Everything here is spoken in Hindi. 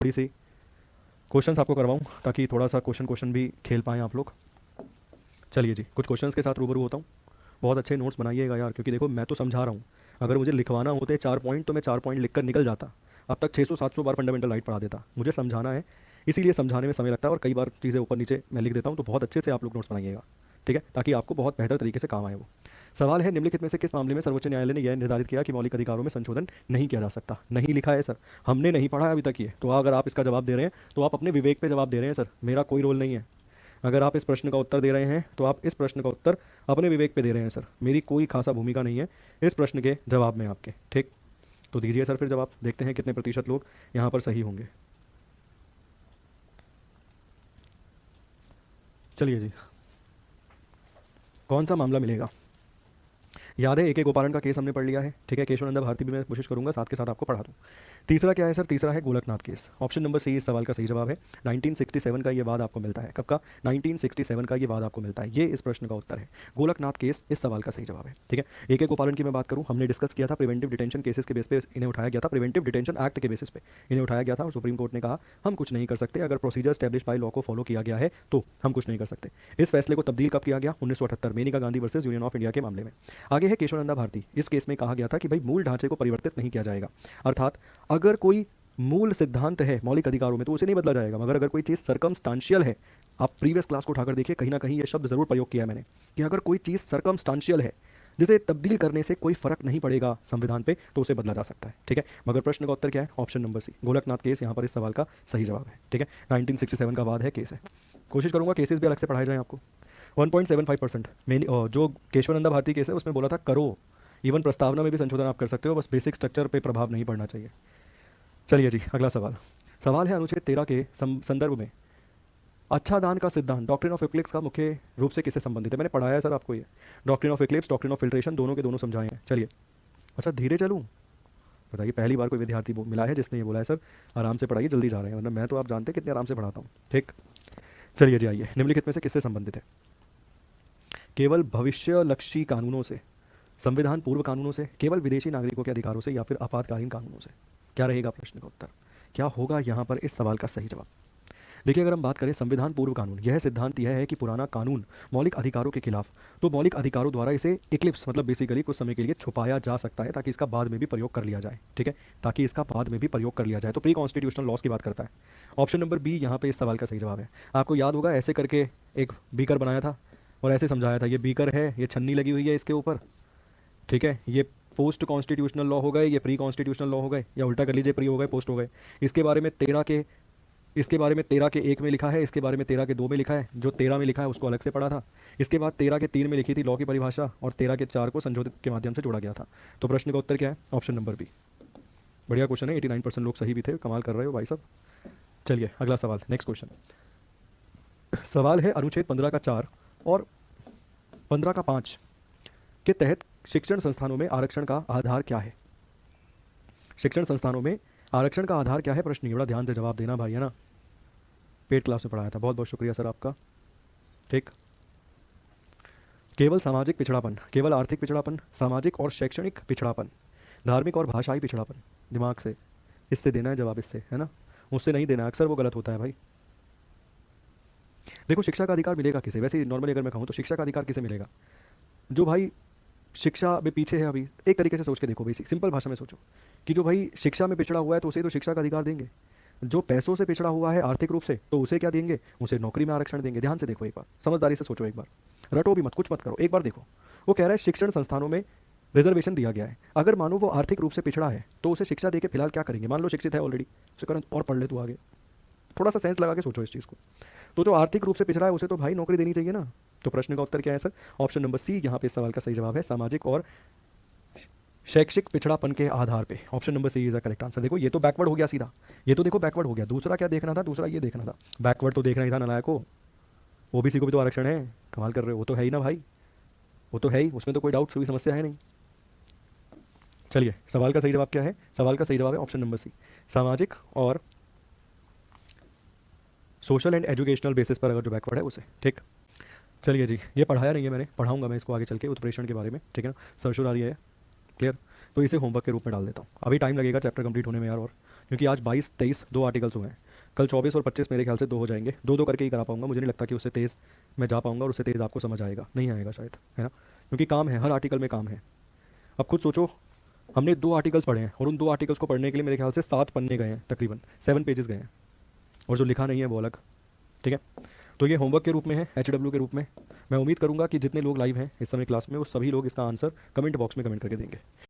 थोड़ी सी क्वेश्चंस आपको करवाऊँ ताकि थोड़ा सा क्वेश्चन भी खेल पाएँ आप लोग। चलिए जी, कुछ क्वेश्चंस के साथ रूबरू होता हूँ। बहुत अच्छे नोट्स बनाइएगा यार, क्योंकि देखो मैं तो समझा रहा हूँ, अगर मुझे लिखवाना होते 4 पॉइंट तो मैं 4 पॉइंट लिख कर निकल जाता। अब तक 600-700 बार फंडामेंटल राइट पढ़ा देता। मुझे समझाना है, इसीलिए समझाने में समय लगता है और कई बार चीज़ें ऊपर नीचे मैं लिख देता हूँ। तो बहुत अच्छे से आप लोग नोट्स बनाइएगा, ठीक है, ताकि आपको बहुत बेहतर तरीके से काम आए वो। सवाल है, निम्नलिखित में से किस मामले में सर्वोच्च न्यायालय ने यह निर्धारित किया कि मौलिक अधिकारों में संशोधन नहीं किया जा सकता? नहीं लिखा है सर, हमने नहीं पढ़ा है अभी तक ये, तो अगर आप इसका जवाब दे रहे हैं तो आप अपने विवेक पे जवाब दे रहे हैं सर, मेरा कोई रोल नहीं है। अगर आप इस प्रश्न का उत्तर दे रहे हैं तो आप इस प्रश्न का उत्तर अपने विवेक पे दे रहे हैं सर, मेरी कोई खासा भूमिका नहीं है इस प्रश्न के जवाब में आपके, ठीक। तो दीजिए सर फिर जवाब, देखते हैं कितने प्रतिशत लोग यहाँ पर सही होंगे। चलिए जी, कौन सा मामला मिलेगा? याद है AK गोपालन का केस हमने पढ़ लिया है, ठीक है। केशवानंद भारती भी मैं कोशिश करूंगा साथ के साथ आपको पढ़ा दूं। तीसरा क्या है सर? तीसरा है Golaknath case. Option number C इस सवाल का सही जवाब है। 1967 का ये वाद आपको मिलता है। कब का? 1967 का ये वाद आपको मिलता है, ये इस प्रश्न का उत्तर है। गोलकनाथ केस इस सवाल का सही जवाब है, ठीक है। AK गोपालन की मैं बात करूँ, हमने डिस्कस किया था प्रिवेंटिव डिटेंशन केसेस के बेस पे इन्हें उठाया गया था, प्रिवेंटिव डिटेंशन एक्ट के बेसिस पे इन्हें उठाया गया था और सुप्रीम कोर्ट ने कहा हम कुछ नहीं कर सकते, अगर प्रोसीजर स्टैब्लिश बाय लॉ को फॉलो किया गया है तो हम कुछ नहीं कर सकते। इस फैसले को तब्दील कब किया गया? 1978 Maneka Gandhi versus Union of India के मामले में। आगे है केशवानंद भारती। इस केस में कहा गया था कि भाई मूल ढांचे को परिवर्तित नहीं किया जाएगा, अर्थात अगर कोई मूल सिद्धांत है मौलिक अधिकारों में तो उसे नहीं बदला जाएगा, मगर अगर कोई चीज़ सर्कमस्टांशियल है, आप प्रीवियस क्लास को उठाकर देखिए, कहीं ना कहीं ये शब्द जरूर प्रयोग किया है मैंने कि अगर कोई चीज़ सर्कमस्टांशियल है जिसे तब्दील करने से कोई फर्क नहीं पड़ेगा संविधान पे, तो उसे बदला जा सकता है, ठीक है। मगर प्रश्न का उत्तर क्या है? Option number C, Golaknath case यहाँ पर इस सवाल का सही जवाब है, ठीक है। 1967 का वाद है, केस है। कोशिश करूंगा केसेस भी अलग से पढ़ाए जाएं आपको। 1.75% मेन जो केशवानंदा भारती केस है उसमें बोला था करो, इवन प्रस्तावना में भी संशोधन आप कर सकते हो, बस बेसिक स्ट्रक्चर पे प्रभाव नहीं पड़ना चाहिए। चलिए जी, अगला सवाल। सवाल है अनुच्छेद 13 के संदर्भ में अच्छा दान का सिद्धांत डॉक्ट्रिन ऑफ इक्लिप्स का मुख्य रूप से किससे संबंधित है? मैंने पढ़ाया है सर आपको ये, doctrine of Eclipse, doctrine of filtration, दोनों के दोनों समझाए हैं। चलिए, अच्छा धीरे चलूँ? बताइए, पहली बार कोई विद्यार्थी मिला है जिसने ये बोला है सर आराम से पढ़ाइए, जल्दी जा रहे हैं, वरना मैं तो आप जानते हैं कितने आराम से पढ़ाता हूँ, ठीक। चलिए जी, आइए, निम्नलिखित में से किससे संबंधित है? केवल भविष्यलक्षी कानूनों से, संविधान पूर्व कानूनों से, केवल विदेशी नागरिकों के अधिकारों से, या फिर आपातकालीन कानूनों से? क्या रहेगा प्रश्न का उत्तर? क्या होगा यहाँ पर इस सवाल का सही जवाब? देखिए, अगर हम बात करें संविधान पूर्व कानून, यह सिद्धांत यह है कि पुराना कानून मौलिक अधिकारों के खिलाफ, तो मौलिक अधिकारों द्वारा इसे इक्लिप्स मतलब बेसिकली कुछ समय के लिए छुपाया जा सकता है ताकि इसका बाद में भी प्रयोग कर लिया जाए, ठीक है, ताकि इसका बाद में भी प्रयोग कर लिया जाए। तो प्री कॉन्स्टिट्यूशनल लॉस की बात करता है। ऑप्शन नंबर बी यहाँ पे इस सवाल का सही जवाब है। आपको याद होगा ऐसे करके एक बीकर बनाया था और ऐसे समझाया था, ये बीकर है, ये छन्नी लगी हुई है इसके ऊपर, ठीक है, ये पोस्ट कॉन्स्टिट्यूशनल लॉ हो गए, ये प्री कॉन्स्टिट्यूशनल लॉ हो गए, या उल्टा कर लीजिए, प्री हो गए पोस्ट हो गए। इसके बारे में 13 के 1 में लिखा है, इसके बारे में 13 के 2 में लिखा है, जो 13 में लिखा है उसको अलग से पढ़ा था। इसके बाद 13 के 3 में लिखी थी लॉ की परिभाषा, और 13 के 4 को संशोधित के माध्यम से जोड़ा गया था। तो प्रश्न का उत्तर क्या है? Option number B. बढ़िया क्वेश्चन है, 89% लोग सही भी थे, कमाल कर रहे हो भाई साहब। चलिए अगला सवाल, नेक्स्ट क्वेश्चन। सवाल है अनुच्छेद 15 का 4 और 15 का 5 के तहत शिक्षण संस्थानों में आरक्षण का आधार क्या है? शिक्षण संस्थानों में आरक्षण का आधार क्या है? प्रश्न ये बड़ा ध्यान से जवाब देना भाई, है ना, पेड क्लास में पढ़ाया था, बहुत बहुत शुक्रिया सर आपका, ठीक। केवल सामाजिक पिछड़ापन, केवल आर्थिक पिछड़ापन, सामाजिक और शैक्षणिक पिछड़ापन, धार्मिक और भाषाई पिछड़ापन, दिमाग से इससे देना है जवाब, इससे, है ना, मुझसे नहीं देना, अक्सर वो गलत होता है भाई। देखो, शिक्षा का अधिकार मिलेगा किसे? वैसे नॉर्मली अगर मैं कहूँ तो शिक्षा का अधिकार किसे मिलेगा? जो भाई शिक्षा में पीछे है। अभी एक तरीके से सोच के देखो, बेसिक सिंपल भाषा में सोचो कि जो भाई शिक्षा में पिछड़ा हुआ है तो उसे तो शिक्षा का अधिकार देंगे। जो पैसों से पिछड़ा हुआ है आर्थिक रूप से, तो उसे क्या देंगे? उसे नौकरी में आरक्षण देंगे। ध्यान से देखो, एक बार समझदारी से सोचो, एक बार रटो भी मत, कुछ मत करो, एक बार देखो। वो कह रहा है शिक्षण संस्थानों में रिजर्वेशन दिया गया है, अगर मानो वो आर्थिक रूप से पिछड़ा है तो उसे शिक्षा देके फिलहाल क्या करेंगे? मान लो शिक्षित है ऑलरेडी, उसे करें और पढ़ ले तू आगे, थोड़ा सा सेंस लगा के सोचो इस चीज़ को। तो जो आर्थिक रूप से पिछड़ा है उसे तो भाई नौकरी देनी चाहिए ना। तो प्रश्न का उत्तर क्या है सर? ऑप्शन नंबर सी यहाँ पे इस सवाल का सही जवाब है, सामाजिक और शैक्षिक पिछड़ापन के आधार पे। Option number C is the correct answer. देखो, ये तो बैकवर्ड हो गया सीधा, ये तो देखो बैकवर्ड हो गया। दूसरा क्या देखना था? दूसरा ये देखना था, बैकवर्ड तो देखना ही था नालायक को। ओबीसी को भी तो आरक्षण है, कमाल कर रहे हो, वो तो है ही ना भाई, वो तो है ही, उसमें तो कोई डाउट, कोई समस्या है नहीं। चलिए, सवाल का सही जवाब क्या है? सवाल का सही जवाब है ऑप्शन नंबर सी, सामाजिक और सोशल एंड एजुकेशनल बेसिस पर अगर जो बैकवर्ड है उसे, ठीक। चलिए जी, ये पढ़ाया नहीं है मैंने, पढ़ाऊंगा मैं इसको आगे चल के उत्प्रेषण के बारे में, ठीक है ना, सरसों आ रही है, क्लियर। तो इसे होमवर्क के रूप में डाल देता हूँ, अभी टाइम लगेगा चैप्टर कंप्लीट होने में यार, और क्योंकि आज 22 23 दो आर्टिकल्स हुए हैं, कल 24 और 25 मेरे ख्याल से दो हो जाएंगे, दो दो करके ही करा पाऊंगा, मुझे नहीं लगता कि उससे तेज़ मैं जा पाऊंगा और उससे तेज़ आपको समझ आएगा, नहीं आएगा शायद, है ना, क्योंकि काम है, हर आर्टिकल में काम है। अब खुद सोचो, हमने दो आर्टिकल्स पढ़े हैं और उन दो आर्टिकल्स को पढ़ने के लिए मेरे ख्याल से 7 पन्ने गए हैं, तकरीबन 7 पेजेस गए हैं, और जो लिखा नहीं है वो अलग। ठीक है, तो ये होमवर्क के रूप में है, HW के रूप में। मैं उम्मीद करूंगा कि जितने लोग लाइव हैं इस समय क्लास में, वो सभी लोग इसका आंसर कमेंट बॉक्स में कमेंट करके देंगे।